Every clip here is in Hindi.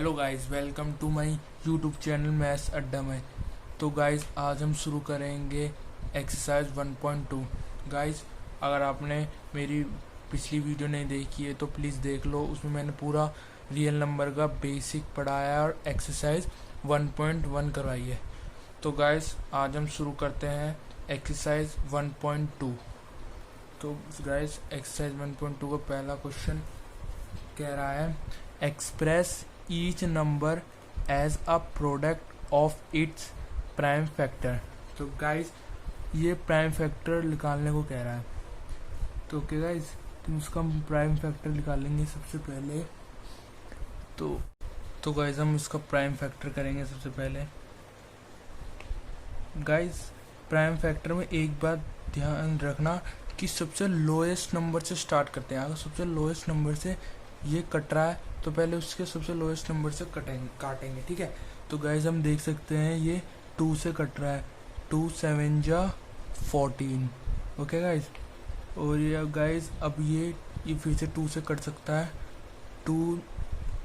Hello guys, welcome to my YouTube channel Maths Adda में। तो गाइस आज हम शुरू करेंगे एक्सरसाइज 1.2। गाइस अगर आपने मेरी पिछली वीडियो नहीं देखी है तो प्लीज़ देख लो, उसमें मैंने पूरा रियल नंबर का बेसिक पढ़ाया और एक्सरसाइज 1.1 करवाई है। तो गाइस आज हम शुरू करते हैं एक्सरसाइज 1.2। तो गाइस एक्सरसाइज 1.2 का पहला क्वेश्चन कह रहा है express each number as a product of its prime factor. तो गाइस ये प्राइम फैक्टर निकालने को कह रहा है। तो ओके गाइस, तो उसका हम प्राइम फैक्टर निकालेंगे सबसे पहले। तो गाइस हम इसका प्राइम फैक्टर करेंगे सबसे पहले। गाइस प्राइम फैक्टर में एक बात ध्यान रखना कि सबसे लोएस्ट नंबर से स्टार्ट करते हैं। अगर सबसे लोएस्ट नंबर से ये कट रहा है तो पहले उसके सबसे लोएस्ट नंबर से काटेंगे, ठीक है। तो गाइज हम देख सकते हैं ये 2 से कट रहा है, 2 7 जा 14। ओके गाइज, और ये गाइज अब ये फिर से 2 से कट सकता है, 2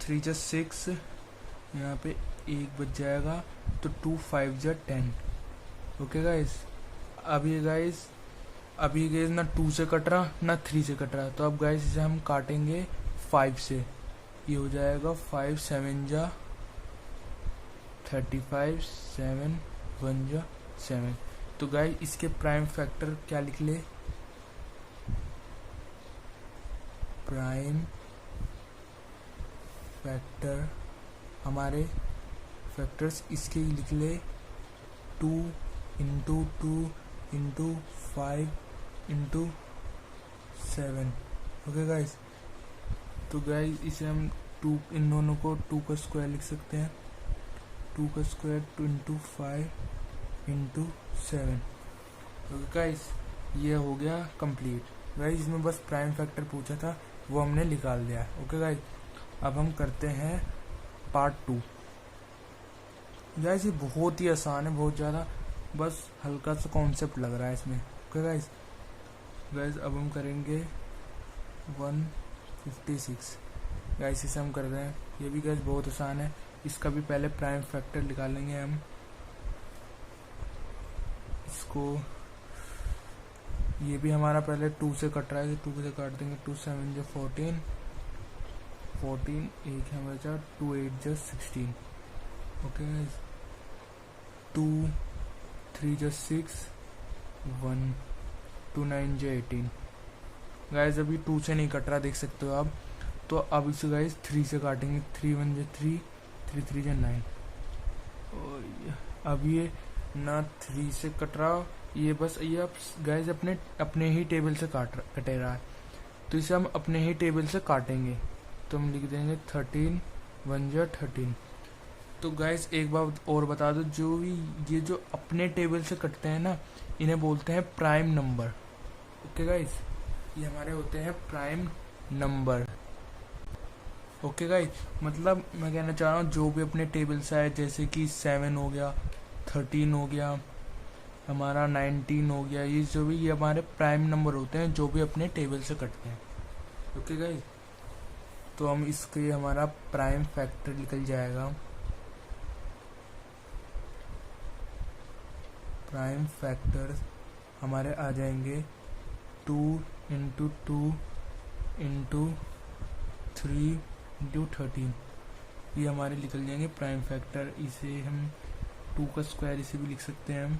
3 जा 6, यहाँ पे 1 बच जाएगा तो 2 5 जा 10। ओके गाइज, अभी गाइज ना 2 से कट रहा ना 3 से कट रहा, तो अब गाइज इसे हम काटेंगे 5 से। ये हो जाएगा 5 7 जा 35, 7 1 जा 7। तो गाइस इसके प्राइम फैक्टर क्या लिख ले, प्राइम फैक्टर हमारे फैक्टर्स इसके लिख ले 2 into 2 into 5 into 7। Okay guys, तो गाइस इसे हम 2 इन दोनों को 2 का स्क्वायर लिख सकते हैं, 2 का स्क्वायर 2 इंटू 5 इंटू 7। तो गाइस ये हो गया कंप्लीट। गाइस इसमें बस प्राइम फैक्टर पूछा था, वो हमने निकाल दिया है। ओके गाइस, अब हम करते हैं पार्ट 2। गाइस ये बहुत ही आसान है, बहुत ज़्यादा, बस हल्का सा कॉन्सेप्ट लग रहा है इसमें। ओके गाइस, अब हम करेंगे 156। गाइस इसे हम कर रहे हैं, ये भी गाइस बहुत आसान है। इसका भी पहले प्राइम फैक्टर निकालेंगे हम। इसको ये भी हमारा पहले 2 से कट रहा है, 2 से काट देंगे, 2 7 जा 14, 1 है बचा, 2 8 जा 16। ओके गाइस, 2 3 जा 6, 1 2 9 जा 18। गाइस अभी 2 से नहीं कट रहा, देख सकते हो आप। तो अब इसे गाइस 3 से काटेंगे, 3 1 जा 3, 3 3 जा 9। अब ये ना 3 से कट रहा, ये बस ये अब गाइस अपने ही टेबल से कटे रहा है, तो इसे हम अपने ही टेबल से काटेंगे। तो हम लिख देंगे 13 1 जा 13। तो गाइस एक बात और बता दो, जो भी ये जो अपने टेबल से कटते हैं ना, इन्हें बोलते हैं प्राइम नंबर। ओके गाइस, ये हमारे होते हैं प्राइम नंबर। ओके गाइस, मतलब मैं कहना चाह रहा हूँ जो भी अपने टेबल से आए, जैसे कि 7 हो गया, 13 हो गया, हमारा 19 हो गया, ये जो भी ये हमारे प्राइम नंबर होते हैं जो भी अपने टेबल से कटते हैं। ओके गाइस, तो हम इसके हमारा प्राइम फैक्टर निकल जाएगा। प्राइम फैक्टर हमारे आ जाएंगे 2 इंटू 2 इंटू 3 इंटू 13। ये हमारे निकल जाएंगे प्राइम फैक्टर। इसे हम 2 का स्क्वायर इसे भी लिख सकते हैं, हम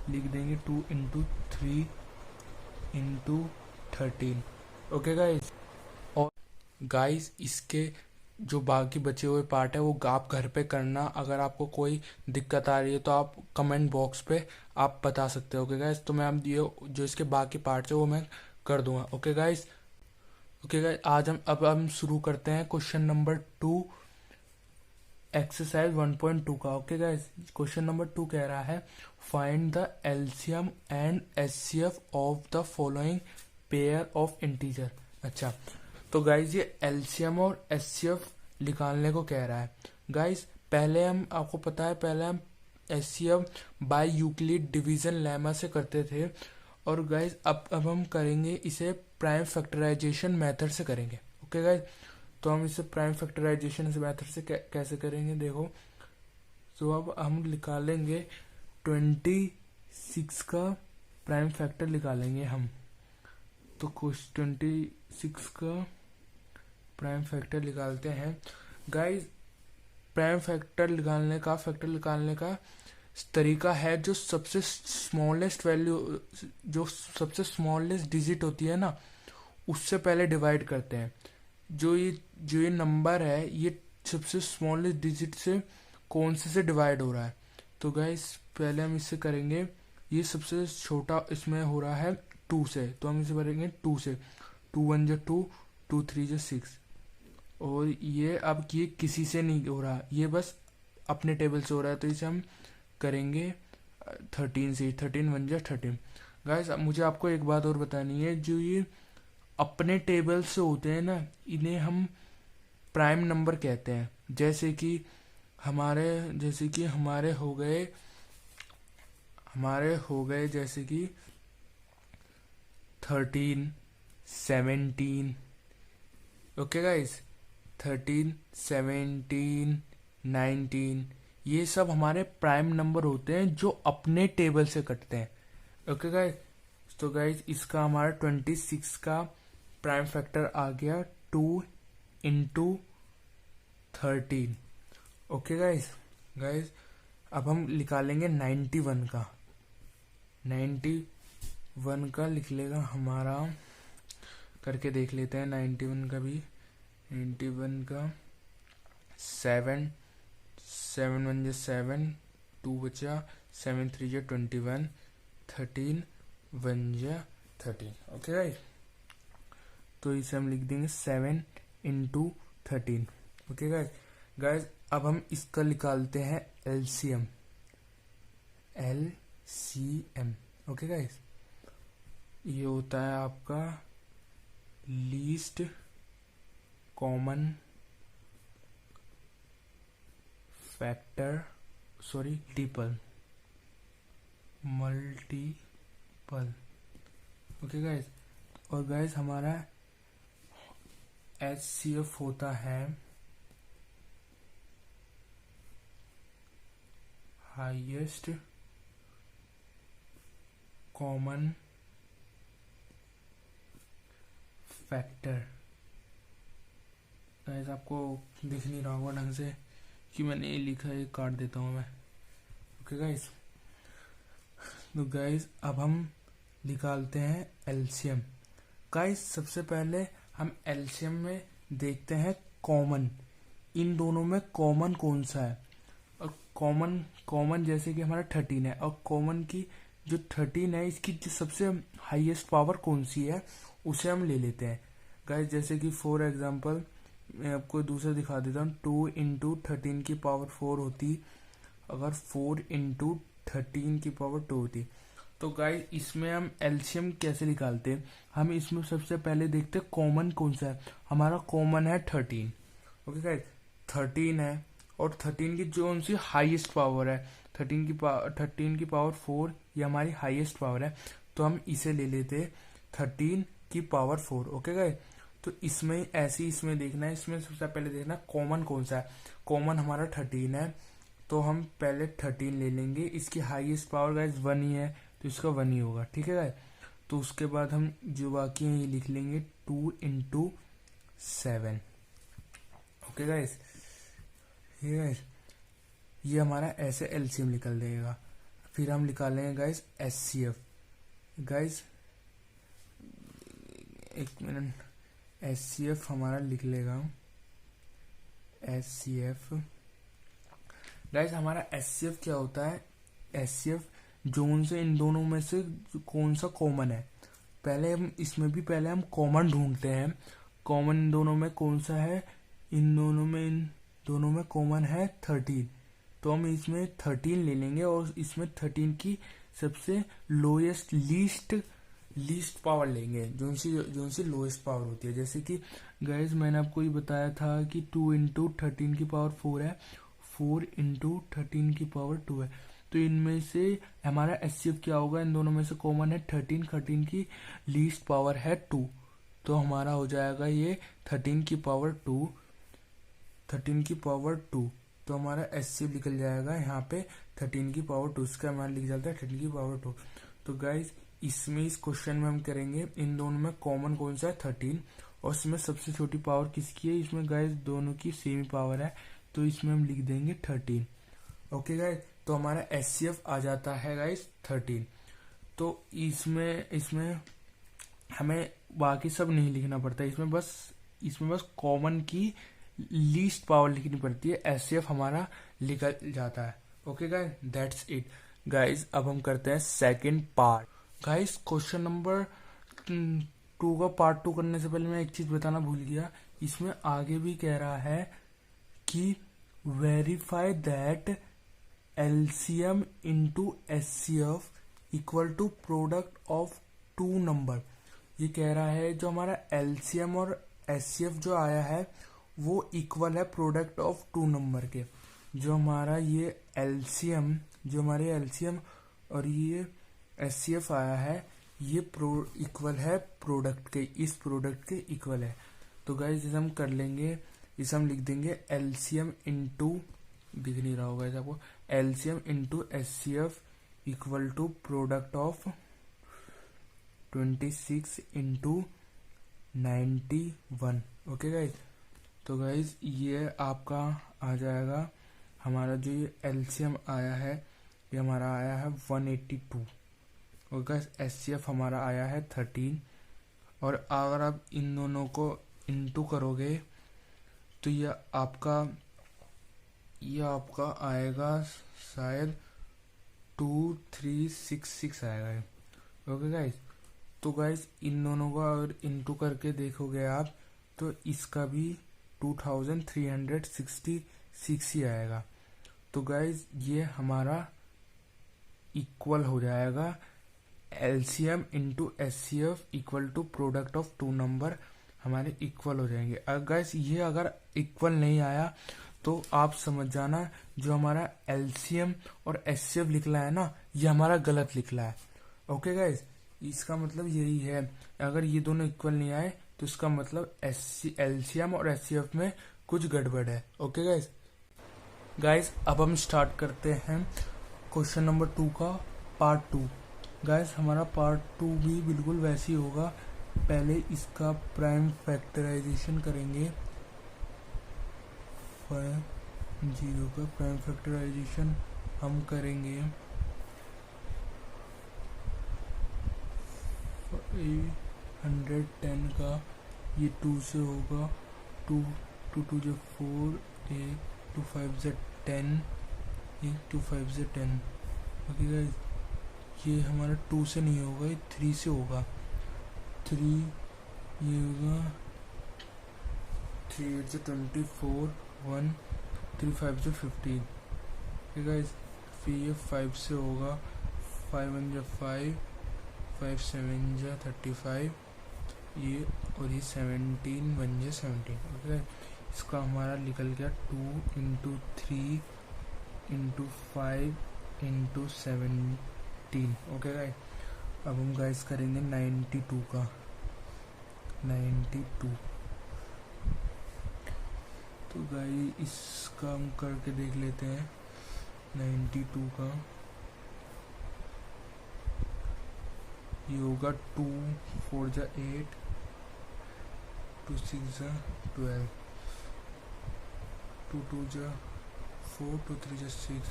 लिख देंगे 2 इंटू 3 इंटू 13। ओके गाइस, और गाइस इसके जो बाकी बचे हुए पार्ट है वो आप घर पे करना। अगर आपको कोई दिक्कत आ रही है तो आप कमेंट बॉक्स पे आप बता सकते हो। ओके गाइस, तो मैं अब ये जो इसके बाकी पार्ट है वो मैं कर दूंगा। ओके गाइस, आज हम शुरू करते हैं क्वेश्चन नंबर 2 एक्सरसाइज 1.2 का। ओके गाइस, क्वेश्चन नंबर 2 कह रहा है find the LCM and HCF of the following pair of integer. अच्छा, तो गाइज ये एलसीएम और एचसीएफ निकालने को कह रहा है। गाइज पहले हम आपको पता है, पहले हम HCF by Euclid division lemma से करते थे, और गाइज अब हम करेंगे इसे प्राइम फैक्टराइजेशन मेथड से करेंगे। ओके गाइज, तो हम इसे प्राइम फैक्टराइजेशन से मेथड से कैसे करेंगे देखो। तो अब हम निकालेंगे 26 का प्राइम फैक्टर निकालेंगे हम। तो कुछ 26 का प्राइम फैक्टर निकालते हैं गाइस। प्राइम फैक्टर निकालने का तरीका है जो सबसे स्मॉलेस्ट वैल्यू, जो सबसे स्मॉलेस्ट डिजिट होती है ना, उससे पहले डिवाइड करते हैं। जो ये नंबर है ये सबसे स्मॉलेस्ट डिजिट से कौन से डिवाइड हो रहा है। तो गाइस पहले हम इससे करेंगे, ये सबसे छोटा इसमें हो रहा है 2 से, तो हम इसे करेंगे 2 से। 2 1 जो 2, 2 3 जो 6। और ये अब ये किसी से नहीं हो रहा, ये बस अपने टेबल से हो रहा है, तो इसे हम करेंगे 13 से। 13 1 जो 13। गाइस अब मुझे आपको एक बात और बतानी है, जो ये अपने टेबल से होते हैं ना, इन्हें हम प्राइम नंबर कहते हैं। जैसे कि हमारे हो गए जैसे कि 13 17। ओके गाइस, 13 17 19 ये सब हमारे प्राइम नंबर होते हैं जो अपने टेबल से कटते हैं। ओके गाइस, तो गाइस इसका हमारा 26 का प्राइम फैक्टर आ गया 2 इंटू 13। ओके गाइस अब हम निकालेंगे 91 का। 91 का लिख लेगा हमारा, करके देख लेते हैं 91 का भी। 91 का 7 7 1 जो 7, 2 बचा, 7 3 जो 21, 13 1 जो 13। ओके गाइस, तो इसे हम लिख देंगे 7 इंटू 13। ओके गाइस अब हम इसका निकालते हैं एलसीएम। ओके गाइस, ये होता है आपका least common factor, multiple. Okay guys, और गाइस हमारा एचसीएफ होता है हाईएस्ट कॉमन फैक्टर। गाइस आपको दिख नहीं रहा होगा ढंग से कि मैंने ये लिखा है, काट देता हूँ मैं। ओके गाइस, तो गाइस अब हम निकालते हैं एलसीएम। गाइस सबसे पहले हम एलसीएम में देखते हैं कॉमन, इन दोनों में कॉमन कौन सा है। और कॉमन जैसे कि हमारा 13 है, और कॉमन की जो 13 है इसकी जो सबसे हाईएस्ट पावर कौन सी है उसे हम ले लेते हैं। गाइस जैसे कि फॉर एग्जांपल मैं आपको दूसरा दिखा देता हूँ। 2 इंटू 13 की पावर 4 होती, अगर 4 इंटू 13 की पावर 2 होती। तो गाइस इसमें हम एलसीएम कैसे निकालते हैं, हम इसमें सबसे पहले देखते हैं कॉमन कौन सा है। हमारा कॉमन है 13। ओके गाइस, 13 है, और 13 की जो सी हाईएस्ट पावर है, 13 की पावर 4 ये हमारी हाईएस्ट पावर है, तो हम इसे ले लेते हैं 13 की पावर 4। ओके गाइस, तो इसमें ऐसे ही इसमें देखना है, इसमें सबसे पहले देखना है कॉमन कौन सा है। कॉमन हमारा 13 है, तो हम पहले 13 ले लेंगे। इसकी हाईएस्ट पावर गाइस 1 ही है, तो इसका 1 ही होगा। ठीक है गाइस, तो उसके बाद हम जो बाकी है ये लिख लेंगे 2 इंटू 7। ओके गाइस, ये हमारा ऐसे एलसीएम निकल देगा। फिर हम निकालेंगे गाइस एचसीएफ। गाइस एक मिनट, एचसीएफ हमारा लिख लेगा एचसीएफ। गाइस हमारा एचसीएफ क्या होता है, एचसीएफ जोन से इन दोनों में से कौन सा कॉमन है, पहले हम इसमें भी पहले हम कॉमन ढूंढते हैं। कॉमन इन दोनों में कौन सा है, इन दोनों में कॉमन है 13, तो हम इसमें 13 ले लेंगे, और इसमें 13 की सबसे लोएस्ट लीस्ट पावर लेंगे, जो सी लोएस्ट पावर होती है। जैसे कि गाइस मैंने आपको ये बताया था कि 2 इंटू 13 की पावर 4 है, 4 इंटू 13 की पावर 2 है, तो इनमें से हमारा एचसीएफ क्या होगा, इन दोनों में से कॉमन है 13 की लीस्ट पावर है 2, तो हमारा हो जाएगा ये 13 की पावर 2, 13 की पावर 2, तो हमारा HCF निकल जाएगा यहाँ पे 13 की पावर 2, इसका हमारा लिख जाता है 13 की पावर 2। तो गाइज इसमें इस क्वेश्चन में हम करेंगे इन दोनों में कॉमन कौन सा है 13, और इसमें सबसे छोटी पावर किसकी है, इसमें गाइज दोनों की सेम पावर है, तो इसमें हम लिख देंगे 13। ओके गाइज, तो हमारा HCF आ जाता है गाइज 13। तो इसमें हमें बाकी सब नहीं लिखना पड़ता, इसमें बस कॉमन की लीस्ट पावर लिखनी पड़ती है, HCF हमारा निकल जाता है। Okay guys, that's it guys. अब हम करते हैं second part. Guys question number 2 का पार्ट 2 करने से पहले मैं एक चीज बताना भूल गया, इसमें आगे भी कह रहा है कि verify that LCM into HCF equal to product of 2 number. ये कह रहा है जो हमारा LCM और HCF जो आया है वो इक्वल है प्रोडक्ट ऑफ 2 नंबर के। जो हमारा ये LCM, जो हमारे LCM और ये HCF आया है ये इक्वल है प्रोडक्ट के, इस प्रोडक्ट के इक्वल है। तो गाइस इसे हम कर लेंगे, इसे हम लिख देंगे LCM इंटू, दिख नहीं रहा होगा आपको, LCM into HCF equal to product of 26 into 91। Okay guys, तो गाइज ये आपका आ जाएगा, हमारा जो ये LCM आया है ये हमारा आया है 182, और गाइज HCF हमारा आया है 13। और अगर आप इन दोनों को इंटू करोगे तो ये आपका आएगा शायद 2366 आएगा। ओके गाइज, तो गाइज इन दोनों को अगर इंटू करके देखोगे आप तो इसका भी 2366 ही आएगा। तो गाइज ये हमारा इक्वल हो जाएगा LCM into HCF equal to product of 2 number, हमारे इक्वल हो जाएंगे। अगर गाइज ये अगर इक्वल नहीं आया तो आप समझ जाना जो हमारा LCM और HCF निकला है ना ये हमारा गलत निकला है। ओके गाइज, इसका मतलब यही है, अगर ये दोनों इक्वल नहीं आए तो इसका मतलब LCM और HCF में कुछ गड़बड़ है। ओके गाइज, अब हम स्टार्ट करते हैं क्वेश्चन नंबर 2 का पार्ट 2। गाइज हमारा पार्ट 2 भी बिल्कुल वैसे ही होगा, पहले इसका प्राइम फैक्टराइजेशन करेंगे, 0 का प्राइम फैक्टराइजेशन हम करेंगे 110 का, ये 2 से होगा, 2 2 जो 4, 8 2 5 से 10, 2 5 से 10। ओके गाइस, ये हमारा 2 से नहीं होगा, ये 3 से होगा, 3 ये होगा 3 8 से 24, 1 3 5 से 15। ओके गाइस, फिर ये 5 से होगा, 5 1 जा 5, 5 7 जा 35, ये और ये 17 1 जा 17। ओके, इसका हमारा निकल गया 2 into 3 into 5 into 17। Okay guys, अब हम गाइस करेंगे 92 का, 92। तो गाइस इसका हम करके देख लेते हैं 92 का। ये होगा 2 4 जा 8, 2 6 जा 12, 2 2 जा 4, 2 3 जा 6,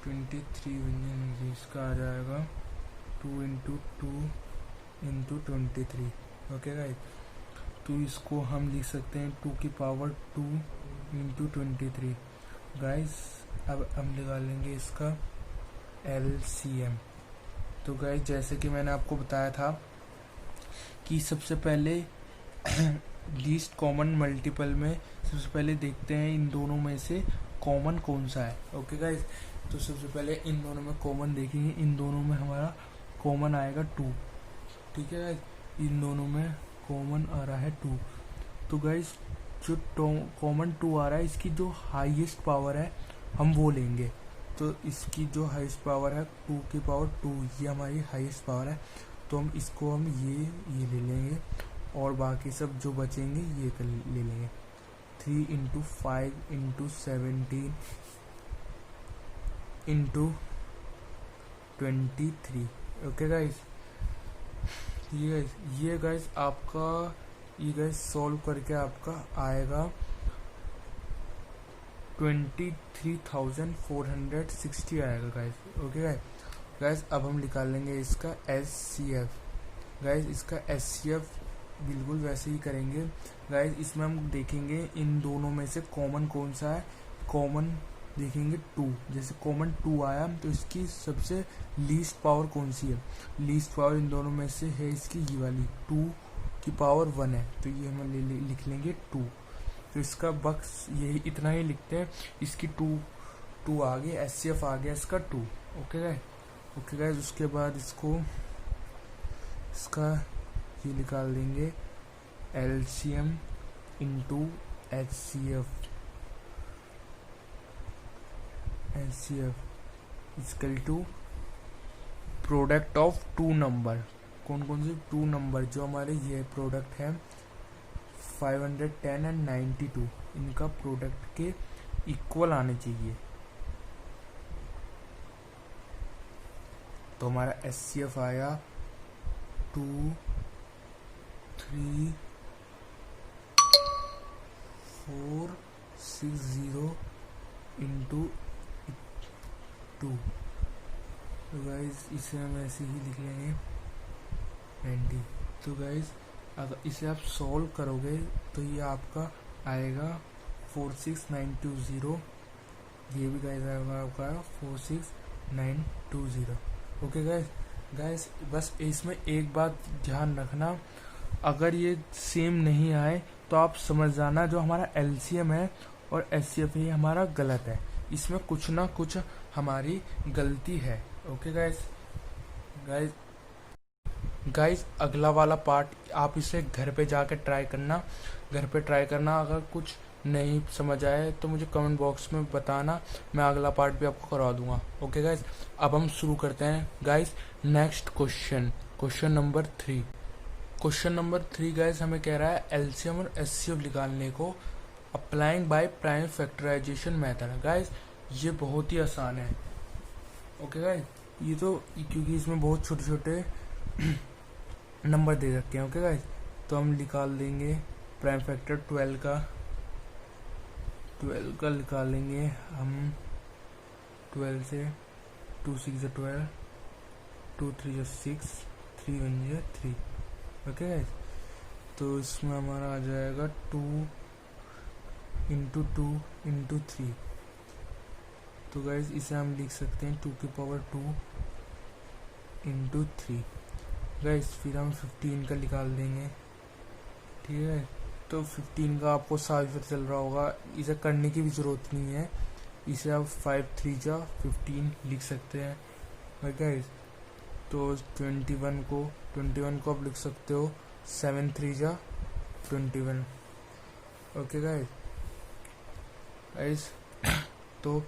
23 बन इसका आ जाएगा 2 इंटू 2 इंटू 23। ओके गाइस, तो इसको हम लिख सकते हैं 2 की पावर 2 इंटू 23। गाइस अब हम निकालेंगे इसका LCM। तो गाइस जैसे कि मैंने आपको बताया था कि सबसे पहले लीस्ट कॉमन मल्टीपल में सबसे पहले देखते हैं इन दोनों में से कॉमन कौन सा है। ओके गाइस, तो सबसे पहले इन दोनों में कॉमन देखेंगे, इन दोनों में हमारा कॉमन आएगा 2। ठीक है गाइस, इन दोनों में कॉमन आ रहा है 2। तो गाइस जो कॉमन 2 आ रहा है इसकी जो हाईएस्ट पावर है हम वो लेंगे। तो इसकी जो हाईएस्ट पावर है 2 की पावर 2, ये हमारी हाईएस्ट पावर है, तो हम इसको हम ये ले लेंगे। और बाकी सब जो बचेंगे ये कर ले लेंगे। 3 into 5 into 17 into 23। Okay guys, ये गाइस आपका ये गाइस सॉल्व करके आपका आएगा 23,460 आएगा गाइस। ओके गाइस अब हम निकाल लेंगे इसका SCF। गाइस इसका SCF बिल्कुल वैसे ही करेंगे गाइस। इसमें हम देखेंगे इन दोनों में से कॉमन कौन सा है। कॉमन देखेंगे 2, जैसे कॉमन 2 आया तो इसकी सबसे लीस्ट पावर कौन सी है। लीस्ट पावर इन दोनों में से है इसकी ये वाली 2 की पावर 1 है, तो ये हम लिख लेंगे 2। तो इसका बक्स यही इतना ही लिखते हैं। इसकी 2 आ गई, SCF आ गया इसका 2। ओके गाइस उसके बाद इसका ये निकाल देंगे LCM into HCF equal to product of 2 number. कौन कौन से 2 नंबर जो हमारे ये प्रोडक्ट है 510 एंड 92, इनका प्रोडक्ट के इक्वल आने चाहिए। तो हमारा SCF आया 2, 3, 4, 6, 0 इंटू 2। तो गाइज इसे हम ऐसे ही लिख लेंगे 90। तो गाइज अगर इसे आप सॉल्व करोगे तो ये आपका आएगा 46920। ये भी गाइज आएगा आपका 46920। ओके गाइज बस इसमें एक बात ध्यान रखना, अगर ये सेम नहीं आए तो आप समझ जाना जो हमारा LCM है और SCF है ये हमारा गलत है, इसमें कुछ ना कुछ हमारी गलती है। ओके गाइज अगला वाला पार्ट आप इसे घर पे जाके ट्राई करना। अगर कुछ नहीं समझ आए तो मुझे कमेंट बॉक्स में बताना, मैं अगला पार्ट भी आपको करवा दूंगा। ओके गाइज अब हम शुरू करते हैं guys next question number 3। Question number 3 guys हमें कह रहा है LCM और SCF निकालने को applying by prime factorisation method. Guys ये बहुत ही आसान है। ओके गाइज ये तो क्योंकि इसमें बहुत छोटे छोटे नंबर दे रखे हैं। ओके गाइज तो हम निकाल देंगे प्राइम फैक्टर 12 का निकाल लेंगे हम। 12 से 2 6 12, 2 3 6, 3 1 3। ओके गाइज तो इसमें हमारा आ जाएगा 2 इंटू 2 इंटू 3। तो गाइज इसे हम लिख सकते हैं 2 की पावर 2 इंटू 3। गाइज फिर हम 15 का निकाल देंगे। ठीक है तो 15 का आपको साफ पता चल रहा होगा, इसे करने की भी ज़रूरत नहीं है। इसे आप 5 3 जा 15 लिख सकते हैं। गाइज तो 21 को आप लिख सकते हो 7 3 जा 21। ओके गाइज तो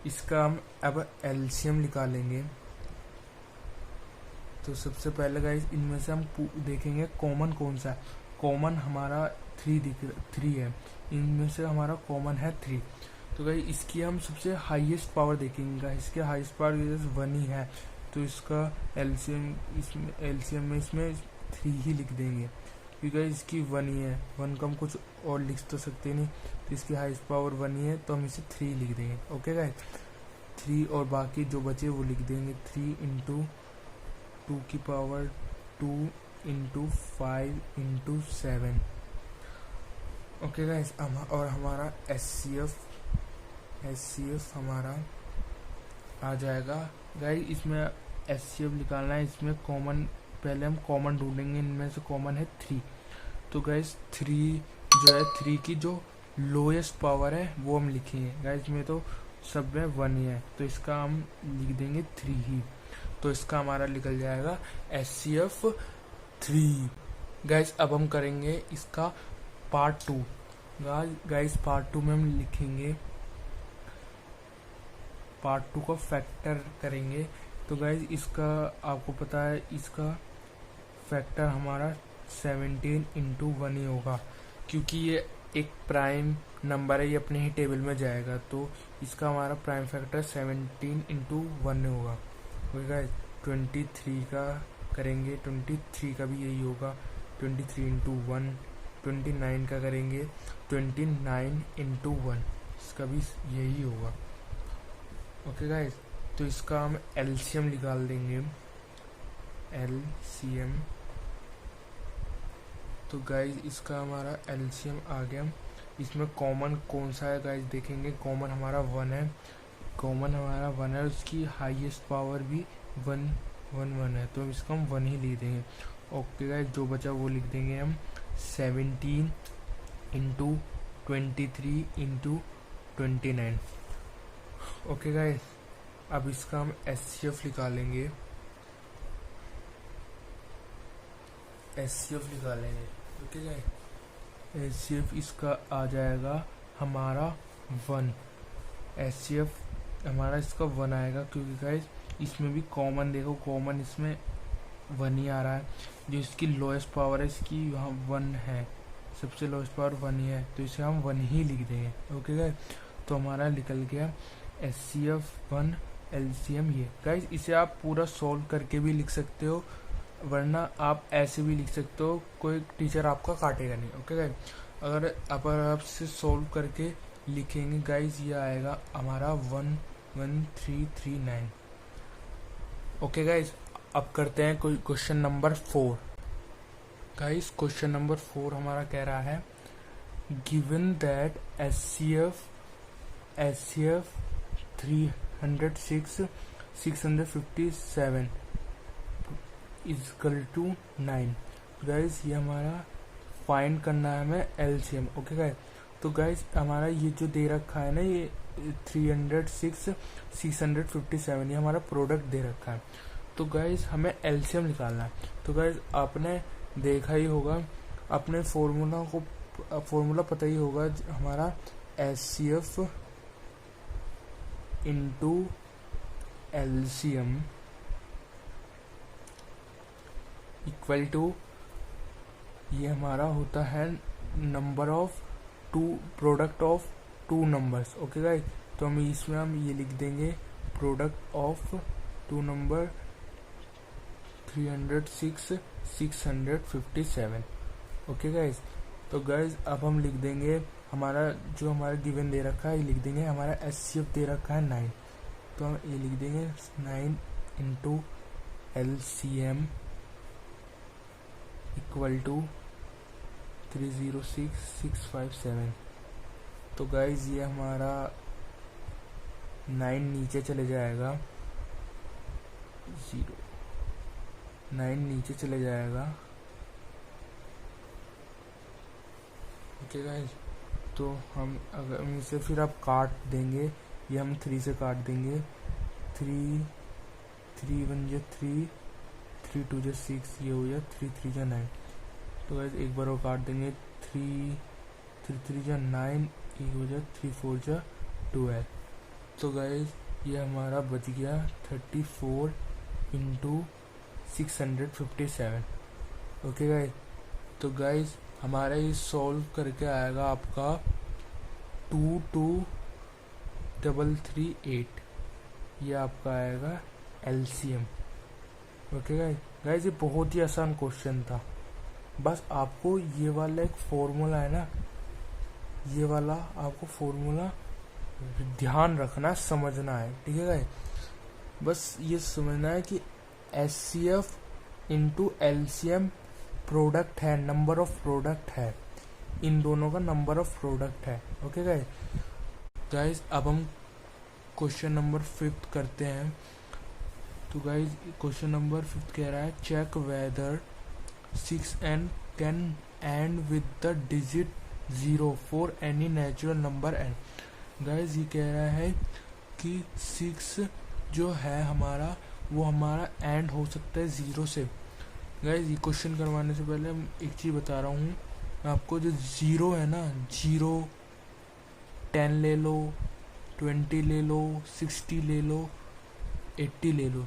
इसका हम अब LCM निकालेंगे। तो सबसे पहले गाइज इनमें से हम देखेंगे कॉमन कौन सा है। कॉमन हमारा 3 है, इनमें से हमारा कॉमन है 3। तो गाइज इसकी हम सबसे हाईएस्ट पावर देखेंगे। गाइज इसके हाईएस्ट पावर 1 ही है, तो इसका LCM में इसमें 3 ही लिख देंगे क्योंकि इसकी 1 ही है। 1 का हम कुछ और लिख तो सकते नहीं, तो इसकी हाईएस्ट पावर 1 ही है तो हम इसे 3 लिख देंगे। ओके गाइज 3 और बाकी जो बचे वो लिख देंगे 3 इंटू 2 की power 2 into 5 into 7। Okay guys और हमारा SCF हमारा आ जाएगा। गाइज इसमें SCF निकालना है, इसमें कॉमन पहले हम कॉमन ढूंढेंगे। इनमें से कॉमन है 3। तो गाइज 3 जो है 3 की जो लोएस्ट पावर है वो हम लिखेंगे। गाइज में तो सब में 1 ही है तो इसका हम लिख देंगे 3 ही। तो इसका हमारा निकल जाएगा SCF 3। गाइज अब हम करेंगे इसका पार्ट 2। गाइज पार्ट 2 में हम लिखेंगे पार्ट 2 का फैक्टर करेंगे। तो गाइज इसका आपको पता है इसका फैक्टर हमारा 17 इंटू 1 ही होगा, क्योंकि ये एक प्राइम नंबर है, ये अपने ही टेबल में जाएगा, तो इसका हमारा प्राइम फैक्टर 17 इंटू 1 होगा। ओके गाइस, 23 का करेंगे, 23 का भी यही होगा, 23 इंटू 1। 29 का करेंगे, 29 इंटू 1, इसका भी यही होगा। ओके गाइस, तो इसका हम एलसीएम निकाल देंगे, एलसीएम। तो गाइस इसका हमारा एलसीएम आ गया। इसमें कॉमन कौन सा है गाइस देखेंगे, कॉमन हमारा 1 है, कॉमन हमारा 1 है, उसकी हाईएस्ट पावर भी 1 है, तो इसका हम 1 ही लिख देंगे। ओके गाइस, जो बचा वो लिख देंगे हम 17 इंटू 23 इंटू 29। ओके गाइस, अब इसका हम एचसीएफ निकालेंगे, एचसीएफ निकालेंगे। ओके गाइस, एचसीएफ इसका आ जाएगा हमारा 1, एचसीएफ हमारा इसका 1 आएगा, क्योंकि गाइस इसमें भी कॉमन देखो, कॉमन इसमें 1 ही आ रहा है, जो इसकी लोएस्ट पावर है इसकी वहाँ 1 है, सबसे लोएस्ट पावर 1 ही है, तो इसे हम 1 ही लिख देंगे। ओके गाइस, तो हमारा निकल गया एचसीएफ 1 एलसीएम ये। गाइस इसे आप पूरा सॉल्व करके भी लिख सकते हो, वरना आप ऐसे भी लिख सकते हो, कोई टीचर आपका काटेगा नहीं। ओके गाइस, अगर आप से सॉल्व करके लिखेंगे गाइस, ये आएगा हमारा 11339। ओके गाइस, अब करते हैं कोई question number 4। Guys question number 4 हमारा कह रहा है, given that HCF 306 657 equal to 9। Guys ये हमारा फाइंड करना है हमें एलसीएम। ओके गाइस, तो गाइस हमारा ये जो दे रखा है ना, ये 306 657 ये हमारा प्रोडक्ट दे रखा है, तो गाइस हमें एलसीएम निकालना है। तो गाइस आपने देखा ही होगा, अपने फॉर्मूला पता ही होगा हमारा, HCF into LCM equal to, ये हमारा होता है number of product of 2 numbers. Okay guys, तो हम इसमें हम ये लिख देंगे product of 2 number 306 657। Okay guys, तो गाइस अब हम लिख देंगे हमारा जो हमारा गिवन दे रखा है, ये लिख देंगे, हमारा एचसीएफ दे रखा है 9, तो हम ये लिख देंगे 9 इंटू एलसीएम इक्वल टू 306657। तो गाइज ये हमारा 9 नीचे चले जाएगा, 9 नीचे चले जाएगा। ओके गाइज, तो हम अगर इसे फिर आप काट देंगे, ये हम 3 से काट देंगे, 3 1 जा 3 3 2 जा 6, ये हो गया 3 3 जा 9। तो गाइज एक बार वो काट देंगे, 3 3 जा 9, ये हो जा 3 4 जा 12। तो गाइज ये हमारा बच गया 34 इंटू 657। ओके गाइज, तो गाइज हमारा ये सॉल्व करके आएगा आपका 22338, ये आपका आएगा एलसीएम। ओके गाइज, गाइज ये बहुत ही आसान क्वेश्चन था, बस आपको ये वाला एक फॉर्मूला है ना, ये वाला आपको फॉर्मूला ध्यान रखना, समझना है, ठीक है गाइज। बस ये समझना है कि एचसीएफ इंटू एलसीएम प्रोडक्ट है, नंबर ऑफ प्रोडक्ट है, इन दोनों का नंबर ऑफ प्रोडक्ट है। ओके गाइज, गाइज अब हम क्वेश्चन नंबर 5 करते हैं। तो गाइज क्वेश्चन नंबर 5 कह रहा है, check whether 6n can end with the digit 0 for any natural number n। Guys ये कह रहा है कि 6 जो है हमारा, वो हमारा एंड हो सकता है 0 से। गाइज ये क्वेश्चन करवाने से पहले हम एक चीज़ बता रहा हूँ मैं आपको, जो 0 है ना, 0 10 ले लो, 20 ले लो, 60 ले लो, 80 ले लो,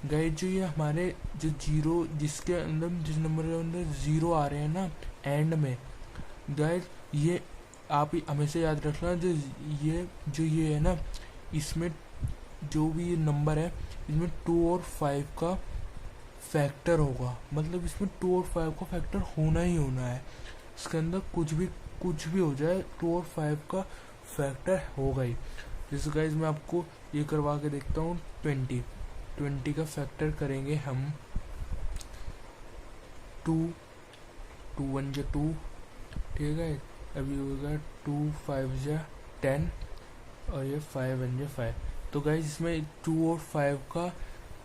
गाइस जो ये हमारे जो जीरो जिसके अंदर जिस नंबर के अंदर जीरो आ रहे हैं ना एंड में, गाइस ये आप हमेशा याद रखना, जो ये है ना, इसमें जो भी ये नंबर है इसमें 2 और 5 का फैक्टर होगा, मतलब इसमें 2 और 5 का फैक्टर होना ही होना है। इसके अंदर कुछ भी हो जाए 2 और 5 का फैक्टर होगा ही। जैसे गाइस मैं आपको ये करवा के देखता हूँ। 20 का फैक्टर करेंगे हम 2 1 जा 2, ठीक है। अभी होगा 2 5 जा 10 और ये 5 1 जा 5। तो गाइस इसमें 2 और 5 का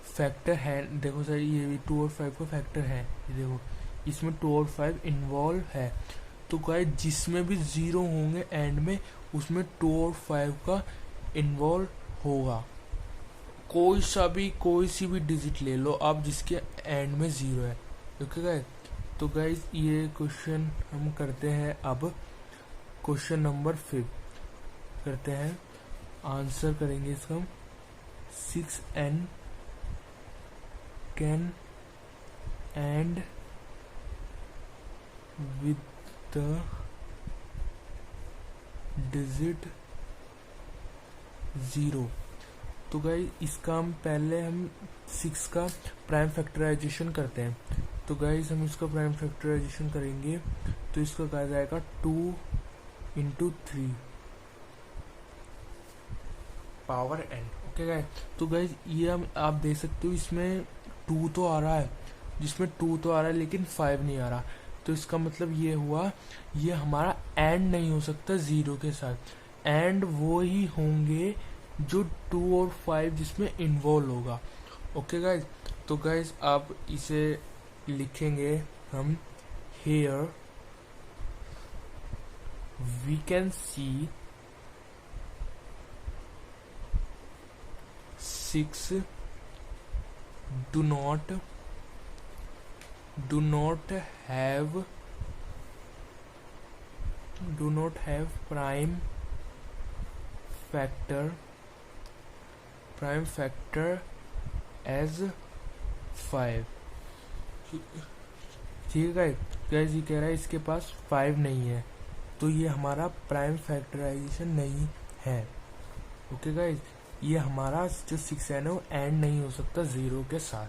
फैक्टर है, देखो सर ये भी 2 और 5 का फैक्टर है, ये देखो इसमें 2 और 5 इन्वॉल्व है। तो गाइस जिसमें भी जीरो होंगे एंड में उसमें 2 और 5 का इन्वॉल्व होगा। कोई सी भी डिजिट ले लो आप जिसके एंड में जीरो है, ओके गाइस। तो गाइस ये क्वेश्चन हम करते हैं। अब क्वेश्चन नंबर 5 करते हैं, आंसर करेंगे इसका हम। 6n can end with the digit 0। तो गाइस इसका हम पहले 6 का प्राइम फैक्टराइजेशन करते हैं। तो गाइस हम इसका प्राइम फैक्टराइजेशन करेंगे तो इसका कहा जाएगा 2 × 3 पावर n, ओके गाइस। तो गाइस ये हम आप देख सकते हो इसमें 2 तो आ रहा है, जिसमें 2 तो आ रहा है लेकिन 5 नहीं आ रहा। तो इसका मतलब ये हुआ ये हमारा एंड नहीं हो सकता जीरो के साथ, एंड वो ही होंगे जो 2 और 5 जिसमें इन्वॉल्व होगा, ओके गाइस। तो गाइस आप इसे लिखेंगे हम। Here we can see 6 do not have prime factor as 5, ठीक है गाइस। ये कह रहा है इसके पास 5 नहीं है, तो ये हमारा प्राइम फैक्टराइजेशन नहीं है, ओके गाइस। ये हमारा जो 6n है वो एंड नहीं हो सकता जीरो के साथ,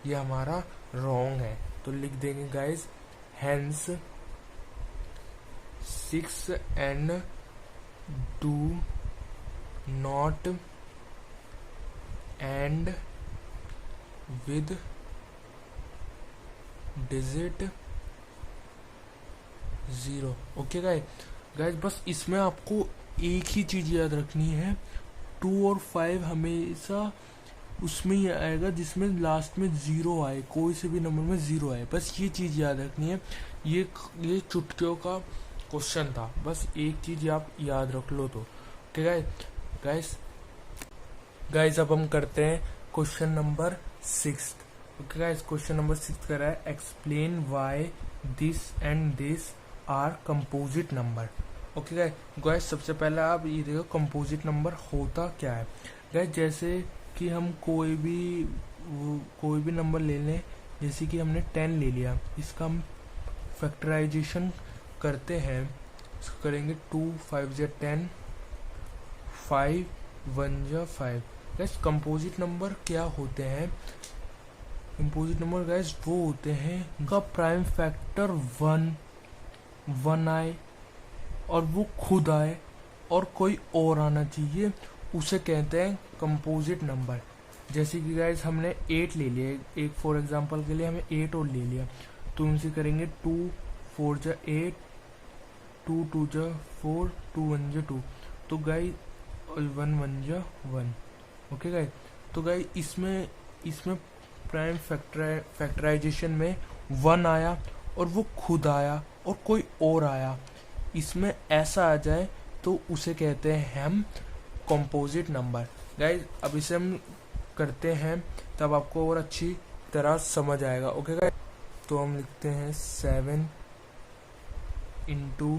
ये हमारा रॉन्ग है। तो लिख देंगे guys, hence 6n do not and with digit 0, okay guys. बस इसमें आपको एक ही चीज याद रखनी है, 2 और 5 हमेशा उसमें ही आएगा जिसमें लास्ट में 0 आए, कोई से भी नंबर में 0 आए, बस ये चीज़ याद रखनी है। ये चुटकियों का क्वेश्चन था, बस एक चीज़ आप याद रख लो तो, ओके गाइस। अब हम करते हैं question number 6, okay guys. Question number 6 कर रहा है, explain why this and this are composite number, okay guys. सबसे पहले आप ये देखो कंपोजिट नंबर होता क्या है गाइस। जैसे कि हम कोई भी नंबर ले लें, जैसे कि हमने 10 ले लिया, इसका हम फैक्टराइजेशन करते हैं। इसको करेंगे 2 5 जा 10, 5 1 जा 5। गाइस कंपोजिट नंबर क्या होते हैं? कंपोजिट नंबर गाइस वो होते हैं उनका प्राइम फैक्टर 1 आए और वो खुद आए और कोई और आना चाहिए, उसे कहते हैं कंपोजिट नंबर। जैसे कि गाइस हमने 8 ले लिया, एक फॉर एग्जांपल के लिए हमें 8 और ले लिया, तो उनसे करेंगे 2 4 जा 8, 2 2 जा 4, 2 1 जा 2, तो गाइस 1 1 जा 1, ओके गाइस। तो गाइस इसमें प्राइम फैक्टराइजेशन में 1 आया और वो खुद आया और कोई और आया, इसमें ऐसा आ जाए तो उसे कहते हैं हम कंपोजिट नंबर। गाइस अब इसे हम करते हैं तब आपको और अच्छी तरह समझ आएगा, ओके गाइस। तो हम लिखते हैं 7 ×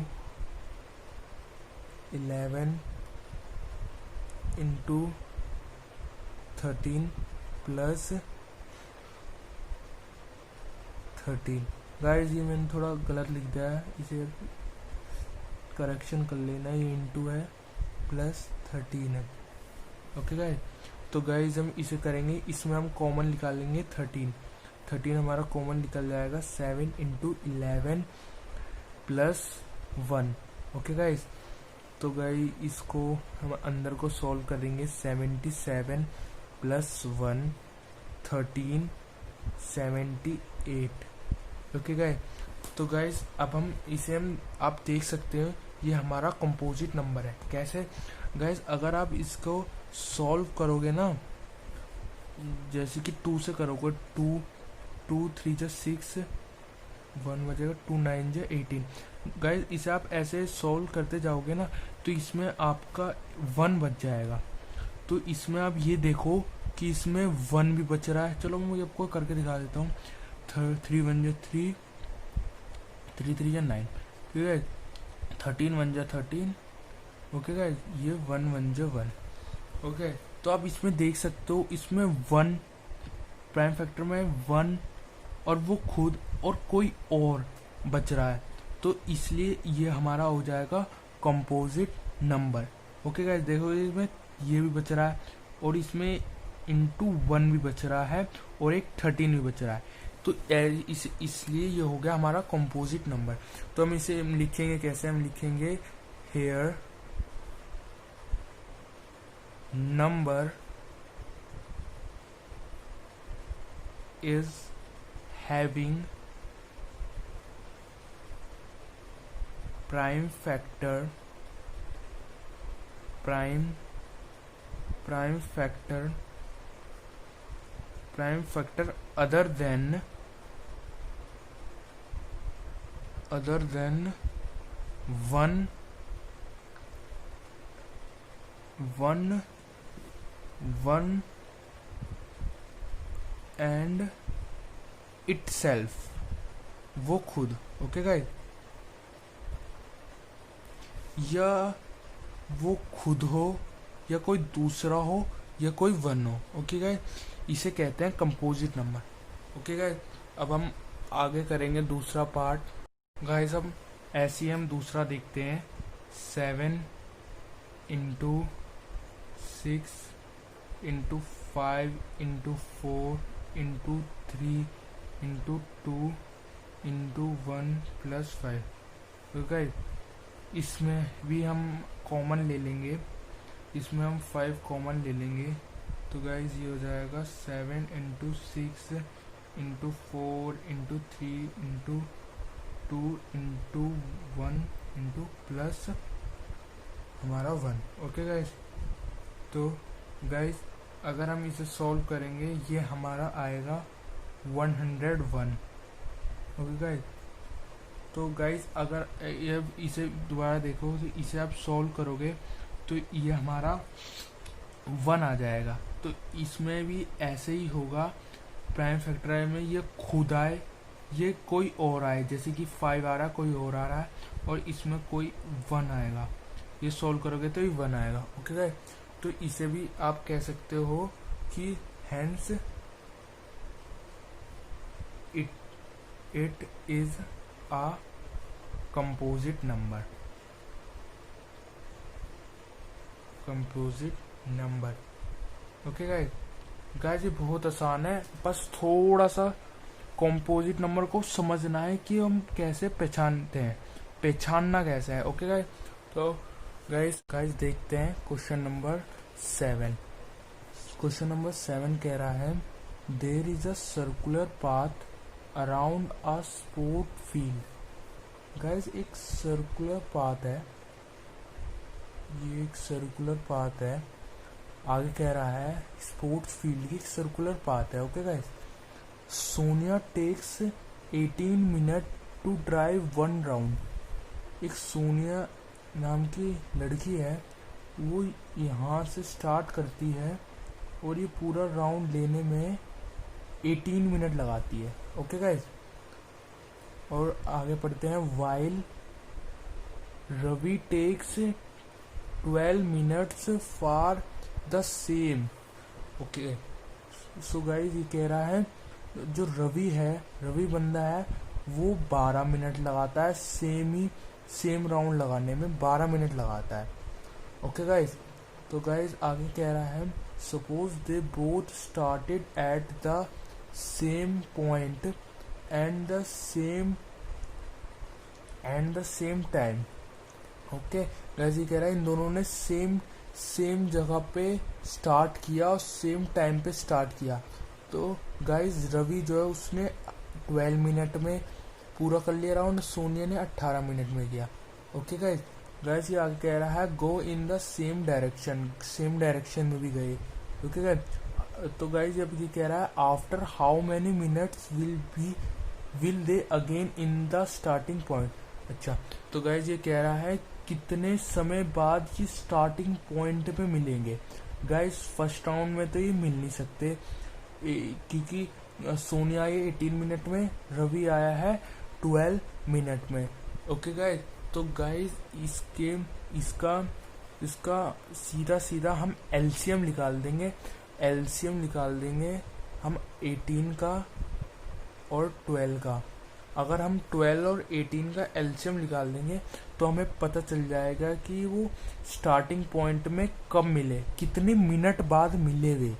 11 × 13 + 13। गाइस ये मैंने थोड़ा गलत लिख दिया है, इसे करेक्शन कर लेना, ये इंटू है प्लस 13 है। ओके गाइस, तो गाइस हम इसे करेंगे, इसमें हम कॉमन निकालेंगे 13 हमारा कॉमन निकल जाएगा 7 इंटू 11 प्लस 1। ओके गाइस, तो गाइस इसको हम अंदर को सॉल्व करेंगे, 77 प्लस 1 13 78। ओके गाइस, तो गाइस अब हम इसे आप देख सकते हो ये हमारा कंपोजिट नंबर है। कैसे गाइस, अगर आप इसको सॉल्व करोगे ना, जैसे कि 2 से करोगे, 2 3 जा 6 1 बचेगा, 2 9 जा 18। गाइस इसे आप ऐसे सॉल्व करते जाओगे ना तो इसमें आपका 1 बच जाएगा। तो इसमें आप ये देखो कि इसमें 1 भी बच रहा है। चलो मैं आपको करके दिखा देता हूँ। 3 1 जा 3 3 3 जा 9, ठीक है, 13 1 जा 13। ओके गाइस, ये 1 1 जा 1। ओके, तो आप इसमें देख सकते हो इसमें 1 प्राइम फैक्टर में 1 और वो खुद और कोई और बच रहा है, तो इसलिए ये हमारा हो जाएगा कंपोजिट नंबर। ओके गाइस, देखो इसमें ये भी बच रहा है और इसमें इंटू 1 भी बच रहा है और एक 13 भी बच रहा है, तो इसलिए ये हो गया हमारा कंपोजिट नंबर। तो हम इसे लिखेंगे कैसे, हम लिखेंगे here number is having prime factor other than 1 and itself, वो खुद। ओके गाइस, या वो खुद हो या कोई दूसरा हो या कोई 1 हो। ओके गाइस, इसे कहते हैं कंपोजिट नंबर। ओके गाइस, अब हम आगे करेंगे दूसरा पार्ट। गाइस हम ऐसे ही हम दूसरा देखते हैं, 7 into 6 into 5 into 4 into 3 into 2 into 1 plus 5। तो गाइस इसमें भी हम कॉमन ले लेंगे, इसमें हम 5 कॉमन ले लेंगे, तो गाइस ये हो जाएगा 7 into 6 into 4 into 3 into 2 into 1 into plus हमारा 1। ओके गाइस, तो गाइस अगर हम इसे सॉल्व करेंगे ये हमारा आएगा 101। ओके गाइस, तो गाइस अगर ये इसे दोबारा देखो तो इसे आप सॉल्व करोगे तो ये हमारा 1 आ जाएगा। तो इसमें भी ऐसे ही होगा, प्राइम फैक्टर में ये खुद आए ये कोई और आए, जैसे कि 5 आ रहा है कोई और आ रहा है और इसमें कोई 1 आएगा, ये सॉल्व करोगे तो ये 1 आएगा। ओके गाइस, तो इसे भी आप कह सकते हो कि hence it is a composite number. Okay guys, ये बहुत आसान है, बस थोड़ा सा कंपोजिट नंबर को समझना है कि हम कैसे पहचानते हैं, पहचानना कैसे है। ओके गाइस, तो गाइस देखते हैं क्वेश्चन नंबर 7। क्वेश्चन नंबर 7 कह रहा है there is a circular path around a sport field. Guys एक सर्कुलर पाथ है, ये एक सर्कुलर पाथ है, आगे कह रहा है स्पोर्ट्स फील्ड की सर्कुलर पाथ है। Okay guys, Sonia takes 18 minute to drive 1 round. एक सोनिया नाम की लड़की है, वो यहाँ से स्टार्ट करती है और ये पूरा राउंड लेने में 18 मिनट लगाती है। ओके गाइस, और आगे पढ़ते हैं while Ravi takes 12 minutes for the same. Okay, so guys ये कह रहा है जो रवि बंदा है वो 12 मिनट लगाता है, सेम राउंड लगाने में 12 मिनट लगाता है। ओके गाइज, तो गाइज आगे कह रहा है suppose they both started at the same point and the same time. Okay guys, ये कह रहा है इन दोनों ने सेम जगह पे स्टार्ट किया और सेम टाइम पे स्टार्ट किया। तो गाइज रवि जो है उसने 12 मिनट में पूरा कर लिया राउंड, सोनिया ने 18 मिनट में किया। ओके गाइज ये आगे कह रहा है गो इन द सेम डायरेक्शन में भी गए। ओके गाइज, तो गाइज अब ये कह रहा है after how many minutes will they again in the starting point. अच्छा, तो गाइज ये कह रहा है कितने समय बाद ये स्टार्टिंग पॉइंट पे मिलेंगे। गाइज फर्स्ट राउंड में तो ये मिल नहीं सकते क्योंकि सोनिया आई 18 मिनट में, रवि आया है 12 मिनट में। ओके गाइज, तो गाइज इसका सीधा हम एलसीएम निकाल देंगे। हम 18 का और 12 का। अगर हम 12 और 18 का एलसीएम निकाल देंगे तो हमें पता चल जाएगा कि वो स्टार्टिंग पॉइंट में कब मिले, कितने मिनट बाद मिले वे।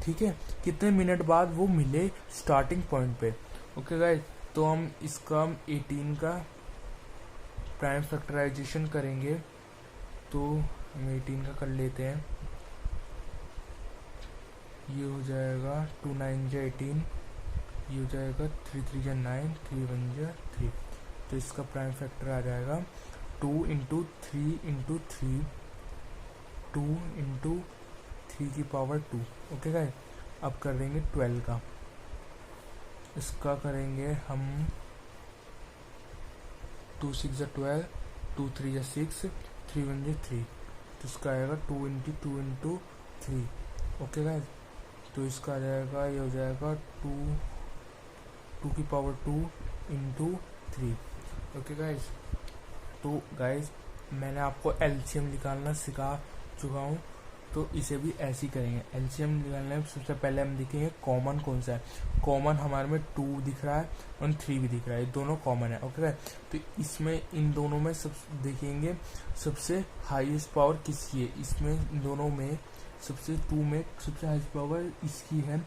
ठीक है, कितने मिनट बाद वो मिले स्टार्टिंग पॉइंट पे। ओके गाइस, तो हम इसका 18 का प्राइम फैक्टराइजेशन करेंगे। तो हम 18 का कर लेते हैं। ये हो जाएगा 2 9 जा 18, ये हो जाएगा 3 3 जा 9, 3 1 जा 3। तो इसका प्राइम फैक्टर आ जाएगा 2 इंटू 3 इंटू 3, 2 इंटू 3 की पावर 2। ओके गाइस, अब कर देंगे 12 का। इसका करेंगे हम 2 6 जा 12, 2 3 जा 6, 3 1 जा 3। तो इसका आएगा 2 इंटू 2 इंटू 3। ओके गाइस, तो इसका आ जाएगा, ये हो जाएगा 2 की पावर 2 इंटू 3। ओके गाइस, तो गाइस मैंने आपको एलसीएम निकालना सिखा चुका हूँ, तो इसे भी ऐसे ही करेंगे। एलसीएम निकालने में सबसे पहले हम देखेंगे कॉमन कौन सा है। कॉमन हमारे में 2 दिख रहा है और 3 भी दिख रहा है, ये दोनों कॉमन है। ओके, तो इसमें इन दोनों में सब देखेंगे सबसे हाईएस्ट पावर किसकी है। इसमें इन दोनों में सबसे 2 में सबसे हाईएस्ट पावर इसकी है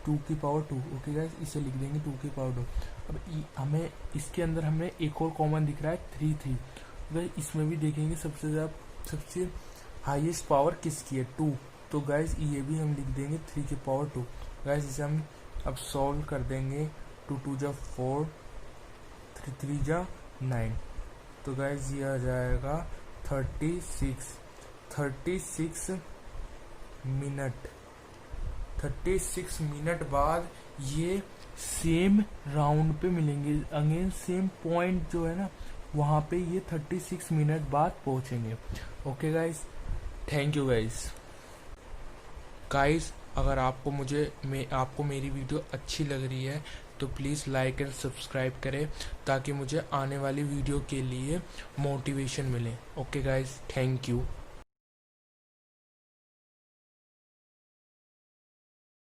2 की पावर 2। ओके गाइस, इसे लिख देंगे 2 की पावर 2। अब हमें इसके अंदर हमें एक और कॉमन दिख रहा है 3 3। गाइस इसमें भी देखेंगे सबसे हाईएस्ट पावर किसकी है 2। तो गाइस ये भी हम लिख देंगे 3 की पावर 2। गाइस इसे हम अब सॉल्व कर देंगे। 2 2 जा 4, 3 3 जा 9। तो गाइस ये आ जाएगा 36 मिनट। 36 मिनट बाद ये सेम राउंड पे मिलेंगे अगेन, सेम पॉइंट जो है ना वहाँ पे ये 36 मिनट बाद पहुँचेंगे। Okay guys, thank you guys. अगर आपको मेरी वीडियो अच्छी लग रही है तो प्लीज़ लाइक एंड सब्सक्राइब करें ताकि मुझे आने वाली वीडियो के लिए मोटिवेशन मिले। Okay guys, thank you.